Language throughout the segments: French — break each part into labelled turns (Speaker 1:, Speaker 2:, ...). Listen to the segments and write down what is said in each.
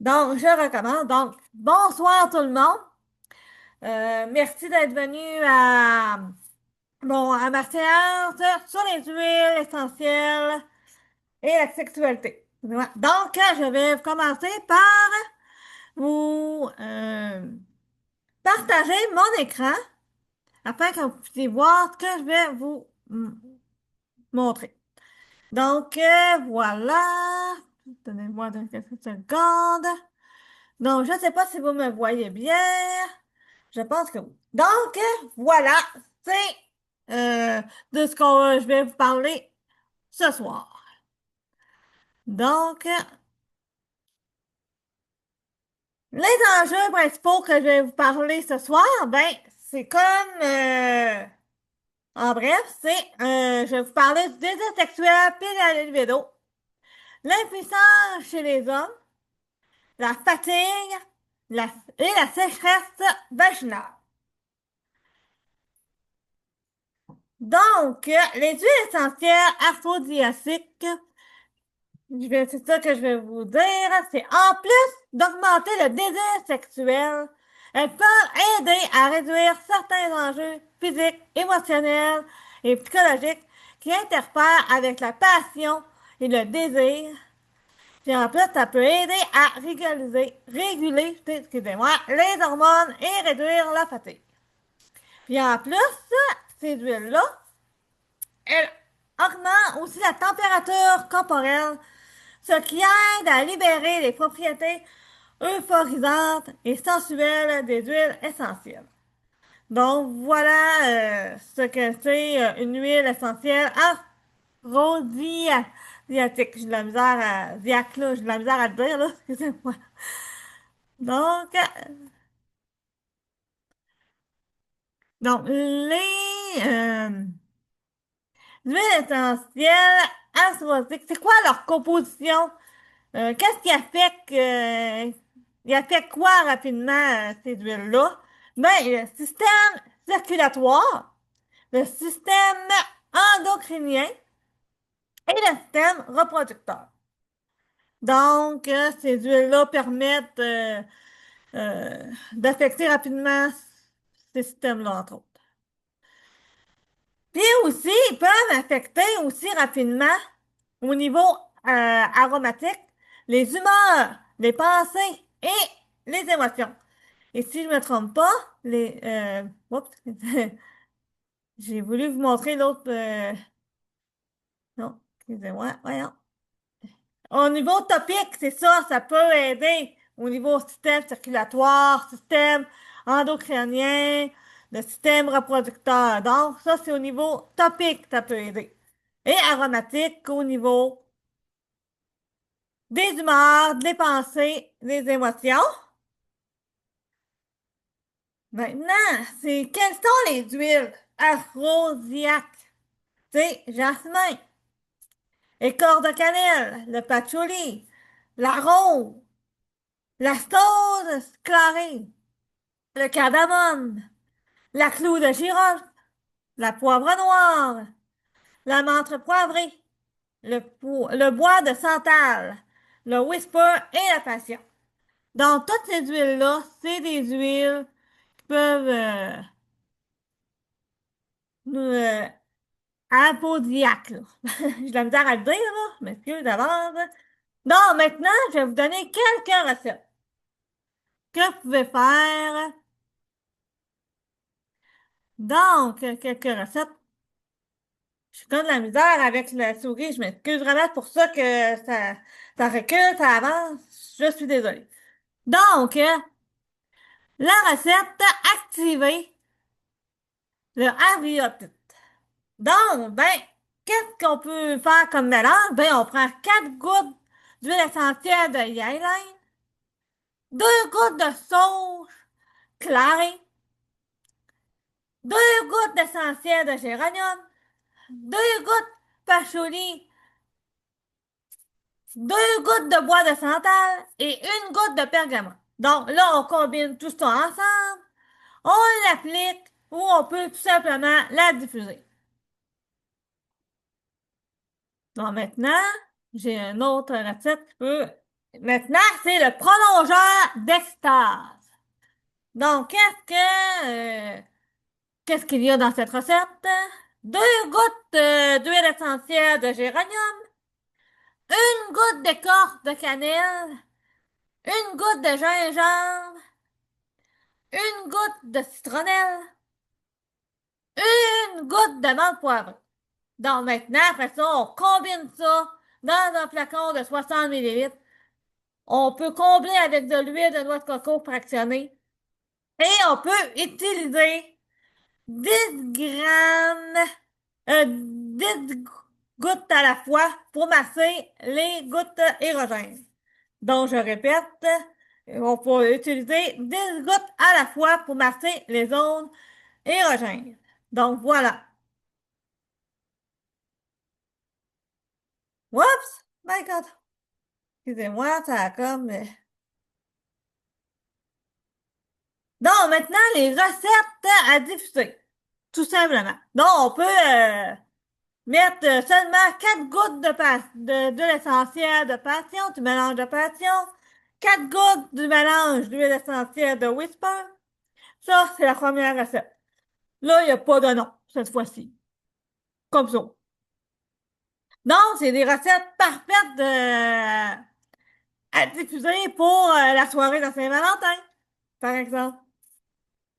Speaker 1: Donc, je recommence. Donc, bonsoir tout le monde. Merci d'être venu à ma séance sur les huiles essentielles et la sexualité. Ouais. Donc, je vais commencer par vous partager mon écran afin que vous puissiez voir ce que je vais vous montrer. Donc, voilà. Donnez-moi quelques secondes. Donc, je ne sais pas si vous me voyez bien. Je pense que oui. Donc, voilà, c'est de ce que je vais vous parler ce soir. Donc, les enjeux principaux que je vais vous parler ce soir, ben, c'est comme, en bref, je vais vous parler du désir sexuel puis de la libido, l'impuissance chez les hommes, la fatigue la, et la sécheresse vaginale. Donc, les huiles essentielles aphrodisiaques, c'est ça que je vais vous dire, c'est en plus d'augmenter le désir sexuel, elles peuvent aider à réduire certains enjeux physiques, émotionnels et psychologiques qui interfèrent avec la passion et le désir. Puis en plus, ça peut aider à excusez-moi, les hormones et réduire la fatigue. Puis en plus, ces huiles-là, elles augmentent aussi la température corporelle, ce qui aide à libérer les propriétés euphorisantes et sensuelles des huiles essentielles. Donc voilà ce que c'est une huile essentielle aphrodisiaque. J'ai de la misère à diac, là, j'ai de la misère à le dire, là, excusez-moi. Donc, les huiles essentielles aphrodisiaques, c'est quoi leur composition? Qu'est-ce qui affecte, il affecte quoi rapidement ces huiles-là? Ben, le système circulatoire, le système endocrinien et le système reproducteur. Donc, ces huiles-là permettent d'affecter rapidement ces systèmes-là, entre autres. Puis aussi, ils peuvent affecter aussi rapidement, au niveau aromatique, les humeurs, les pensées et les émotions. Et si je ne me trompe pas, oups, j'ai voulu vous montrer l'autre. Non, excusez-moi, voyons. Au niveau topique, c'est ça, ça peut aider au niveau système circulatoire, système endocrinien, le système reproducteur. Donc, ça, c'est au niveau topique, ça peut aider. Et aromatique au niveau des humeurs, des pensées, des émotions. Maintenant, c'est quelles sont les huiles aphrodisiaques? C'est jasmin, écorce de cannelle, le patchouli, la rose, la sauge clarée, le cardamome, la clou de girofle, la poivre noire, la menthe poivrée, le bois de santal, le whisper et la passion. Donc, toutes ces huiles-là, c'est des huiles qui peuvent nous aphrodisiaques, là. J'ai de la misère à le dire, là. Je m'excuse d'avance. Donc, maintenant, je vais vous donner quelques recettes que vous pouvez faire. Donc, quelques recettes. Je suis comme de la misère avec la souris. Je m'excuse vraiment pour ça que ça recule, ça avance. Je suis désolée. Donc, la recette, activer le abiotique. Donc, ben, qu'est-ce qu'on peut faire comme mélange? Ben, on prend 4 gouttes d'huile essentielle de ylang, 2 gouttes de sauge clarée, 2 gouttes d'essentiel de géranium, 2 gouttes patchouli, 2 gouttes de bois de santal et 1 goutte de pergamen. Donc là, on combine tout ça ensemble, on l'applique ou on peut tout simplement la diffuser. Donc maintenant, j'ai une autre recette qui peut Maintenant, c'est le prolongeur d'extase. Donc, qu'est-ce qu'il y a dans cette recette? 2 gouttes d'huile essentielle de géranium, une goutte d'écorce de cannelle, une goutte de gingembre, une goutte de citronnelle, une goutte de menthe poivrée. Donc maintenant, après ça, on combine ça dans un flacon de 60 millilitres. On peut combler avec de l'huile de noix de coco fractionnée. Et on peut utiliser 10 grammes, 10 gouttes à la fois pour masser les gouttes érogènes. Donc, je répète, on peut utiliser 10 gouttes à la fois pour masser les zones érogènes. Donc, voilà. Oups! My God! Excusez-moi, ça a comme... Donc, maintenant, les recettes à diffuser. Tout simplement. Donc, on peut mettre seulement 4 gouttes de l'essentiel de passion, du mélange de passion, 4 gouttes du mélange d'huile essentielle de Whisper. Ça, c'est la première recette. Là, il n'y a pas de nom, cette fois-ci. Comme ça. Donc, c'est des recettes parfaites à diffuser pour la soirée de Saint-Valentin, par exemple.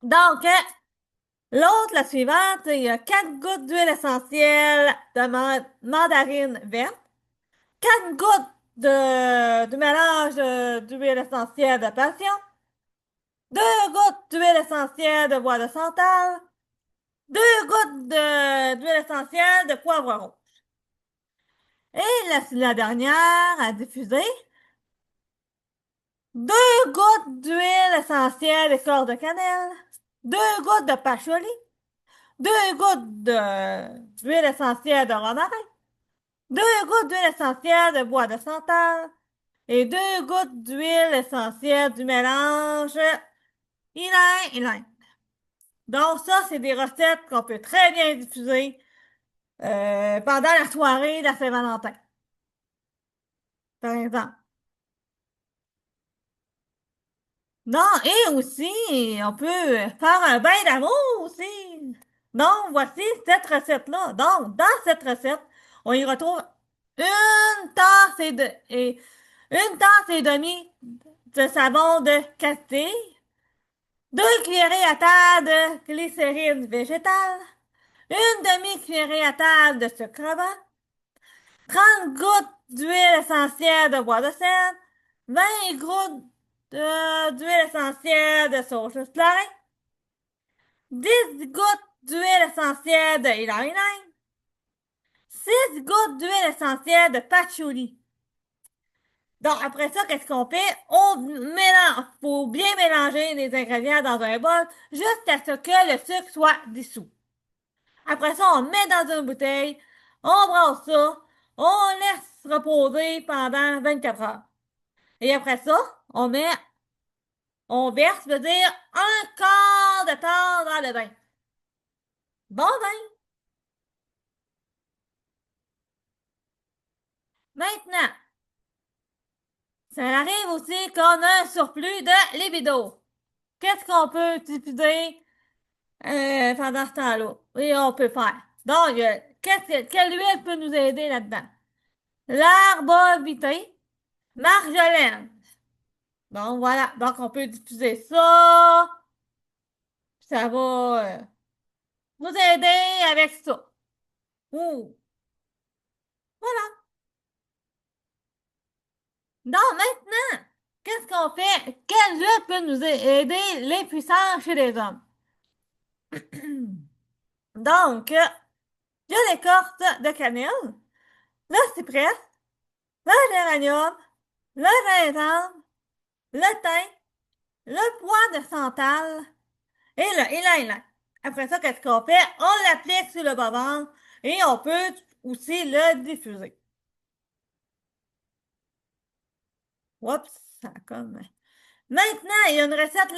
Speaker 1: Donc, l'autre, la suivante, il y a 4 gouttes d'huile essentielle de mandarine verte, 4 gouttes de mélange d'huile essentielle de passion, 2 gouttes d'huile essentielle de bois de santal, 2 gouttes d'huile essentielle de poivre rouge. Et la dernière à diffuser, 2 gouttes d'huile essentielle d'écorce de cannelle, 2 gouttes de patchouli, 2 gouttes d'huile essentielle de romarin, 2 gouttes d'huile essentielle de bois de santal et 2 gouttes d'huile essentielle du mélange ylang-ylang. Donc ça, c'est des recettes qu'on peut très bien diffuser pendant la soirée de la Saint-Valentin, par exemple. Non, et aussi, on peut faire un bain d'amour aussi. Donc, voici cette recette-là. Donc, dans cette recette, on y retrouve une tasse une tasse et demie de savon de castille, 2 cuillerées à table de glycérine végétale, une demi-cuillerée à table de sucre blanc, 30 gouttes d'huile essentielle de bois de cèdre, 20 gouttes d'huile essentielle de sauge claret, 10 gouttes d'huile essentielle de ylang-ylang, 6 gouttes d'huile essentielle de patchouli. Donc, après ça, qu'est-ce qu'on fait? On mélange, faut bien mélanger les ingrédients dans un bol jusqu'à ce que le sucre soit dissous. Après ça, on met dans une bouteille, on brasse ça, on laisse reposer pendant 24 heures. Et après ça, on verse, veut dire, un quart de tasse dans le bain. Bon ben, maintenant, ça arrive aussi qu'on a un surplus de libido. Qu'est-ce qu'on peut diffuser pendant ce temps-là? Et on peut faire. Donc, quelle huile peut nous aider là-dedans? L'arbre vitae, marjolaine. Donc, voilà. Donc, on peut diffuser ça. Ça va nous aider avec ça. Ouh. Voilà. Donc, maintenant, qu'est-ce qu'on fait? Quelle huile peut nous aider les puissances chez les hommes? Donc, il y a l'écorce de cannelle, le cyprès, le géranium, le gingembre, le thym, le pois de santal et le ylang-ylang. Après ça, qu'est-ce qu'on fait? On l'applique sur le bas-ventre et on peut aussi le diffuser. Oups, ça a comme... Maintenant, il y a une recette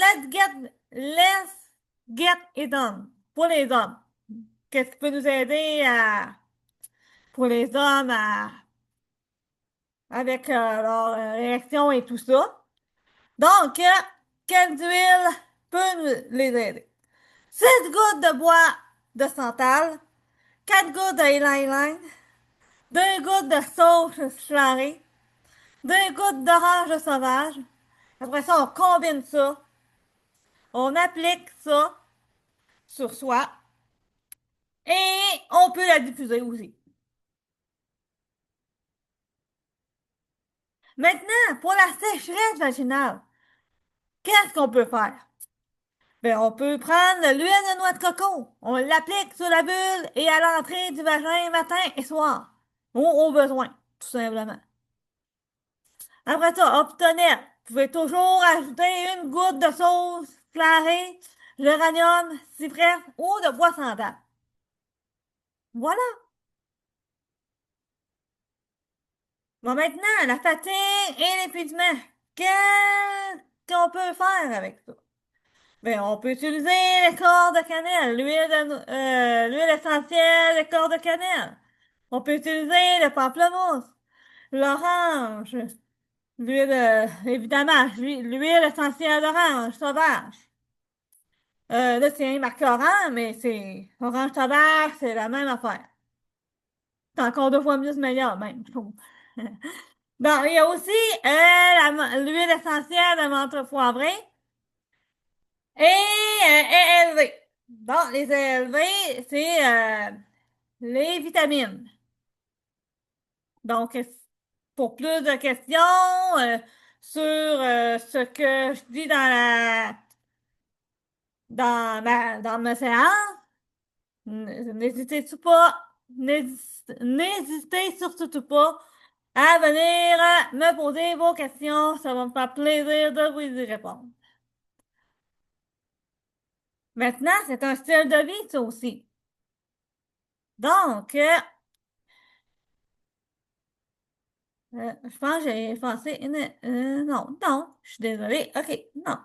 Speaker 1: Let's get it done pour les hommes. Qu'est-ce qui peut nous aider pour les hommes avec leur réaction et tout ça. Donc, quelle huile peut les aider? 6 gouttes de bois de santal, 4 gouttes de ylang-ylang, 2 gouttes de sauge flarée, 2 gouttes d'orange sauvage. Après ça, on combine ça, on applique ça sur soi et on peut la diffuser aussi. Maintenant, pour la sécheresse vaginale, qu'est-ce qu'on peut faire? Ben, on peut prendre l'huile de noix de coco, on l'applique sur la bulle et à l'entrée du vagin matin et soir, ou au besoin, tout simplement. Après ça, optionnel, vous pouvez toujours ajouter une goutte de sauce flarée, géranium, cyprès ou de bois santal. Voilà. Bon, maintenant, la fatigue et l'épuisement. Qu'est-ce qu'on peut faire avec ça? Ben, on peut utiliser les corps de cannelle, l'huile essentielle des corps de cannelle. On peut utiliser le pamplemousse, l'orange, évidemment, l'huile essentielle d'orange sauvage. Là, c'est marqué orange, mais c'est orange sauvage, c'est la même affaire. C'est encore 2 fois mieux meilleur, même, je trouve. Bon, il y a aussi l'huile essentielle de menthe poivrée et ELV. Bon, les ELV, c'est les vitamines. Donc, pour plus de questions sur ce que je dis dans ma séance, n'hésitez surtout pas à venir me poser vos questions. Ça va me faire plaisir de vous y répondre. Maintenant, c'est un style de vie, ça aussi. Donc, je pense que j'ai effacé non, non, je suis désolée. OK, non.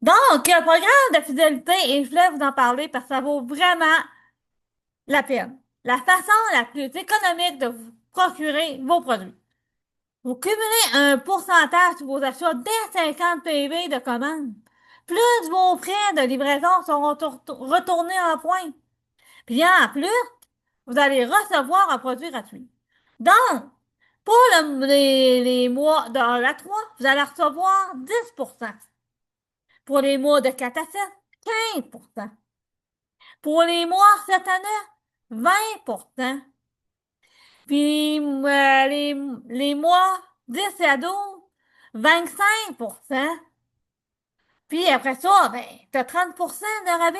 Speaker 1: Donc, le programme de fidélité, et je voulais vous en parler parce que ça vaut vraiment la peine. La façon la plus économique de vous procurer vos produits. Vous cumulez un pourcentage sur vos achats dès 50 PV de commande. Plus vos frais de livraison seront retournés en points. Puis en plus, vous allez recevoir un produit gratuit. Donc, pour les mois de 1 à 3, vous allez recevoir 10%. Pour les mois de 4 à 7, 15%. Pour les mois 7 à 9, 20%. Puis les mois 10 à 12, 25%. Puis après ça, ben, t'as 30% de rabais.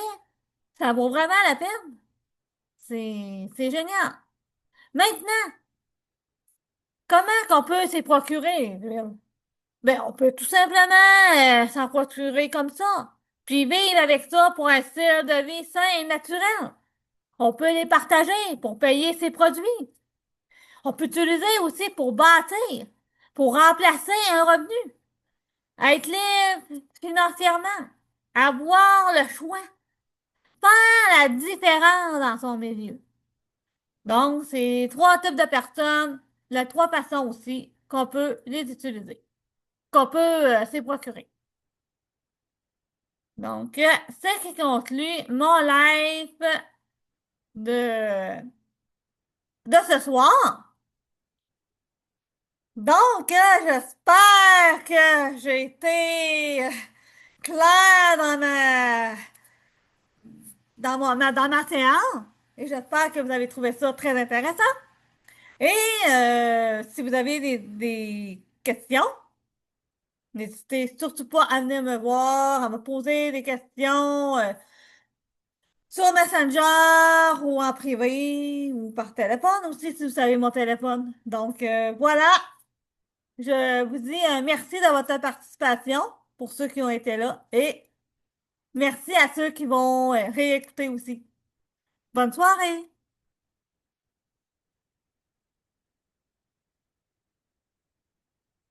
Speaker 1: Ça vaut vraiment la peine. C'est génial. Maintenant, comment qu'on peut s'y procurer, l'huile? Ben, on peut tout simplement s'en procurer comme ça. Puis vivre avec ça pour un style de vie sain et naturel. On peut les partager pour payer ses produits. On peut utiliser aussi pour bâtir, pour remplacer un revenu, être libre financièrement, avoir le choix, faire la différence dans son milieu. Donc, c'est 3 types de personnes, les 3 façons aussi qu'on peut les utiliser, qu'on peut s'y procurer. Donc, ce qui conclut mon live de, de ce soir. Donc, j'espère que j'ai été claire dans ma séance. Et j'espère que vous avez trouvé ça très intéressant. Et si vous avez des questions, n'hésitez surtout pas à venir me voir, à me poser des questions sur Messenger ou en privé ou par téléphone aussi si vous savez mon téléphone. Donc voilà, je vous dis merci de votre participation pour ceux qui ont été là et merci à ceux qui vont réécouter aussi. Bonne soirée!